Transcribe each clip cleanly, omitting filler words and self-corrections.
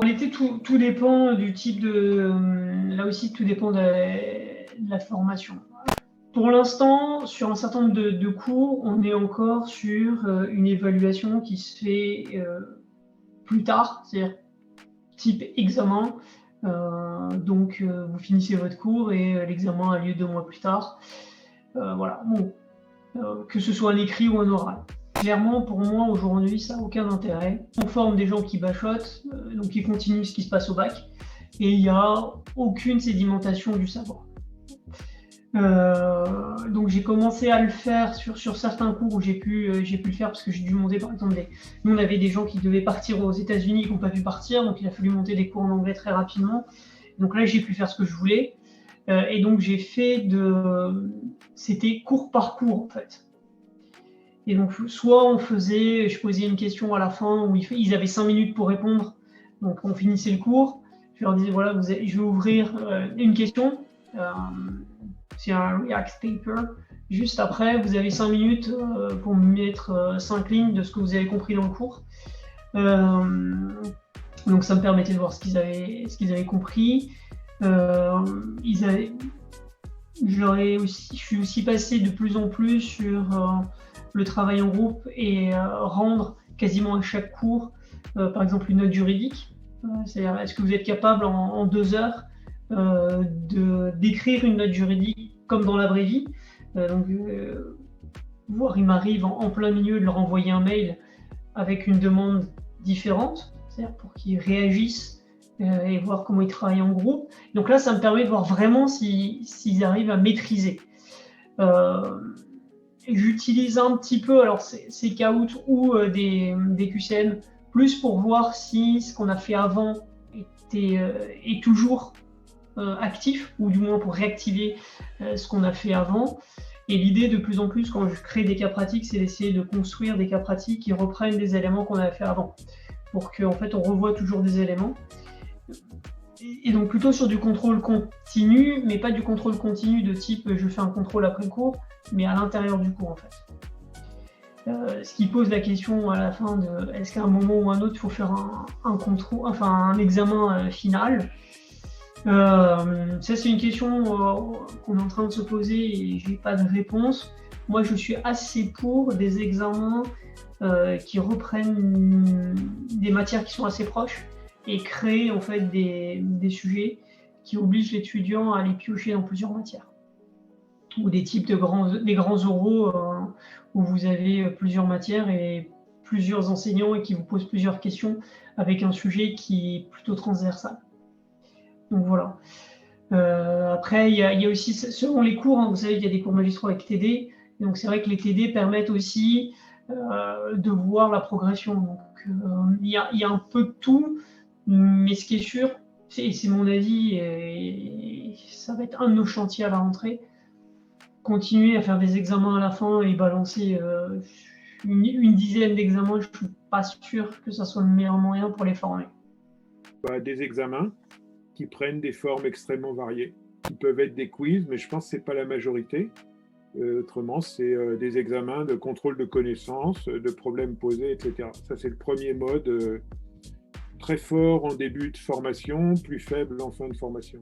réalité, tout dépend du type de... Là aussi, tout dépend de la formation. Pour l'instant, sur un certain nombre de cours, on est encore sur une évaluation qui se fait plus tard, c'est-à-dire type examen. Donc, vous finissez votre cours et l'examen a lieu 2 mois plus tard. Voilà, bon, que ce soit un écrit ou un oral. Clairement, pour moi, aujourd'hui, ça n'a aucun intérêt. On forme des gens qui bachotent, donc qui continuent ce qui se passe au bac, et il n'y a aucune sédimentation du savoir. Donc j'ai commencé à le faire sur certains cours où j'ai pu le faire parce que j'ai dû monter par exemple nous on avait des gens qui devaient partir aux États-Unis qui n'ont pas pu partir, donc il a fallu monter des cours en anglais très rapidement. Donc là j'ai pu faire ce que je voulais et donc j'ai fait c'était cours par cours en fait. Et donc soit je posais une question à la fin où ils avaient 5 minutes pour répondre, donc on finissait le cours, je leur disais voilà je vais ouvrir une question. C'est un React paper. Juste après, vous avez 5 minutes pour mettre 5 lignes de ce que vous avez compris dans le cours. Donc ça me permettait de voir ce qu'ils avaient compris. Je suis aussi passé de plus en plus sur le travail en groupe et rendre quasiment à chaque cours, par exemple, une note juridique. C'est-à-dire, est-ce que vous êtes capable en 2 heures d'écrire une note juridique comme dans la vraie vie. Voire il m'arrive en plein milieu de leur envoyer un mail avec une demande différente, c'est-à-dire pour qu'ils réagissent et voir comment ils travaillent en groupe. Donc là, ça me permet de voir vraiment s'ils arrivent à maîtriser. J'utilise un petit peu alors c'est Kahoot ou des QCM, plus pour voir si ce qu'on a fait avant est toujours actif, ou du moins pour réactiver ce qu'on a fait avant. Et l'idée de plus en plus quand je crée des cas pratiques, c'est d'essayer de construire des cas pratiques qui reprennent des éléments qu'on avait fait avant, pour qu'en fait on revoit toujours des éléments. Et donc plutôt sur du contrôle continu, mais pas du contrôle continu de type je fais un contrôle après le cours, mais à l'intérieur du cours en fait. Ce qui pose la question à la fin de est-ce qu'à un moment ou un autre il faut faire un contrôle, enfin un examen final. Ça c'est une question qu'on est en train de se poser et j'ai pas de réponse. Moi je suis assez pour des examens qui reprennent des matières qui sont assez proches et créer en fait des sujets qui obligent l'étudiant à aller piocher dans plusieurs matières. Ou des types des grands oraux où vous avez plusieurs matières et plusieurs enseignants et qui vous posent plusieurs questions avec un sujet qui est plutôt transversal. Donc voilà. Après, il y a aussi, selon les cours, vous savez, il y a des cours magistraux avec TD. Donc c'est vrai que les TD permettent aussi de voir la progression. Donc il y a un peu de tout, mais ce qui est sûr, c'est mon avis, et ça va être un de nos chantiers à la rentrée, continuer à faire des examens à la fin et balancer une dizaine d'examens, je ne suis pas sûr que ça soit le meilleur moyen pour les former. Des examens qui prennent des formes extrêmement variées, qui peuvent être des quiz, mais je pense que ce n'est pas la majorité. Autrement, c'est des examens de contrôle de connaissances, de problèmes posés, etc. Ça, c'est le premier mode, très fort en début de formation, plus faible en fin de formation.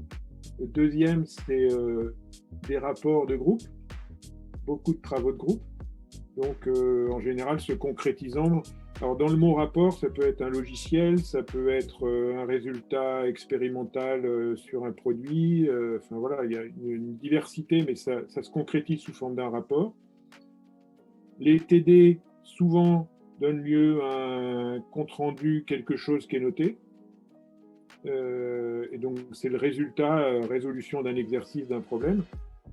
Le deuxième, c'est des rapports de groupe, beaucoup de travaux de groupe, donc en général se concrétisant. Alors dans le mot rapport, ça peut être un logiciel, ça peut être un résultat expérimental sur un produit, enfin voilà, il y a une diversité, mais ça se concrétise sous forme d'un rapport. Les TD, souvent, donnent lieu à un compte-rendu, quelque chose qui est noté. Et donc c'est le résultat, résolution d'un exercice, d'un problème.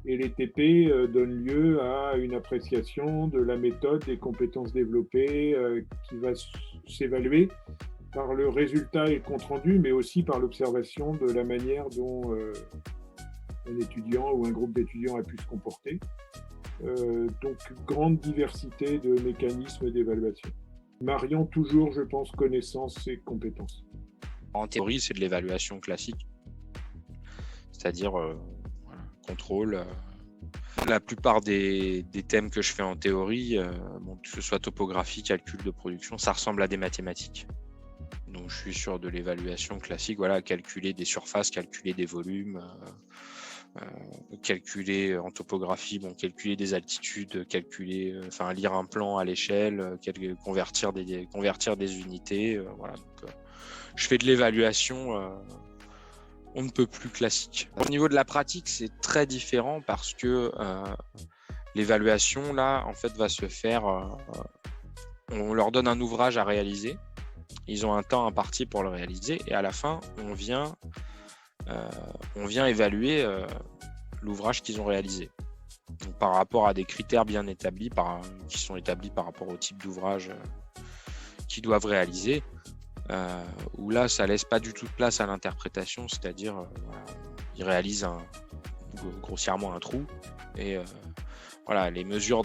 Et les TP donnent lieu à une appréciation de la méthode, des compétences développées qui va s'évaluer par le résultat et le compte-rendu, mais aussi par l'observation de la manière dont un étudiant ou un groupe d'étudiants a pu se comporter. Donc, grande diversité de mécanismes d'évaluation. Mariant toujours, je pense, connaissances et compétences. En théorie, c'est de l'évaluation classique, c'est-à-dire contrôle. La plupart des thèmes que je fais en théorie, que ce soit topographie, calcul de production, ça ressemble à des mathématiques. Donc, je suis sur de l'évaluation classique, voilà, calculer des surfaces, calculer des volumes, calculer en topographie, calculer des altitudes, lire un plan à l'échelle, convertir des unités. Voilà. Donc, je fais de l'évaluation on ne peut plus classique. Au niveau de la pratique, c'est très différent parce que l'évaluation, là, en fait, va se faire. On leur donne un ouvrage à réaliser. Ils ont un temps imparti pour le réaliser. Et à la fin, on vient évaluer l'ouvrage qu'ils ont réalisé. Donc, par rapport à des critères bien établis, qui sont établis par rapport au type d'ouvrage qu'ils doivent réaliser. Où là, ça laisse pas du tout de place à l'interprétation, c'est-à-dire ils réalisent grossièrement un trou et voilà, les mesures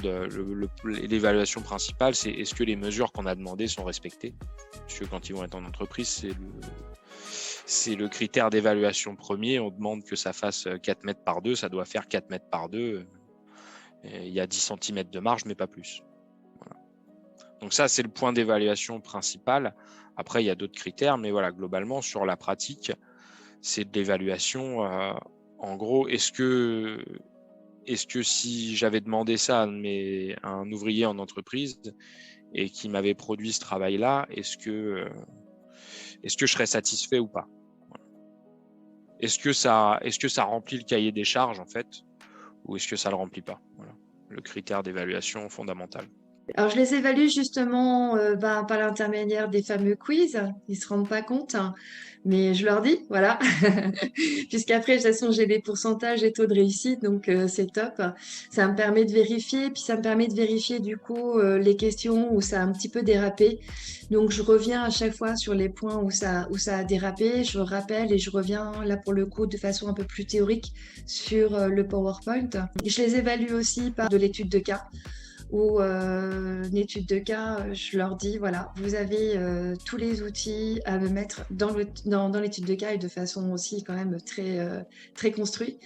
l'évaluation principale, c'est est-ce que les mesures qu'on a demandées sont respectées, parce que quand ils vont être en entreprise, c'est le critère d'évaluation premier. On demande que ça fasse 4 mètres par 2, ça doit faire 4 mètres par 2, il y a 10 cm de marge, mais pas plus. Voilà. Donc ça, c'est le point d'évaluation principal. Après, il y a d'autres critères, mais voilà, globalement, sur la pratique, c'est de l'évaluation. En gros, est-ce que si j'avais demandé ça à un ouvrier en entreprise et qui m'avait produit ce travail-là, est-ce que je serais satisfait ou pas? Voilà. Est-ce que ça remplit le cahier des charges, en fait, ou est-ce que ça le remplit pas? Voilà, le critère d'évaluation fondamental. Alors, je les évalue justement par l'intermédiaire des fameux quiz. Ils ne se rendent pas compte, hein, mais je leur dis, voilà. Puisqu'après, de toute façon, j'ai des pourcentages et taux de réussite, donc c'est top. Ça me permet de vérifier, puis ça me permet de vérifier du coup les questions où ça a un petit peu dérapé. Donc, je reviens à chaque fois sur les points où ça a dérapé. Je rappelle et je reviens là pour le coup de façon un peu plus théorique sur le PowerPoint. Je les évalue aussi par de l'étude de cas. Ou une étude de cas, je leur dis, voilà, vous avez tous les outils à me mettre dans l'étude de cas et de façon aussi quand même très construite.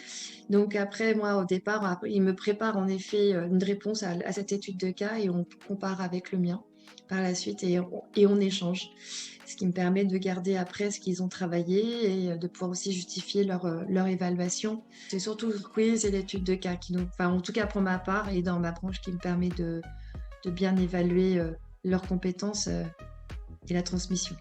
Donc après, moi, au départ, ils me préparent en effet une réponse à cette étude de cas et on compare avec le mien par la suite et on échange. Ce qui me permet de garder après ce qu'ils ont travaillé et de pouvoir aussi justifier leur évaluation. C'est surtout le quiz et l'étude de cas en tout cas pour ma part et dans ma branche, qui me permet de bien évaluer leurs compétences et la transmission.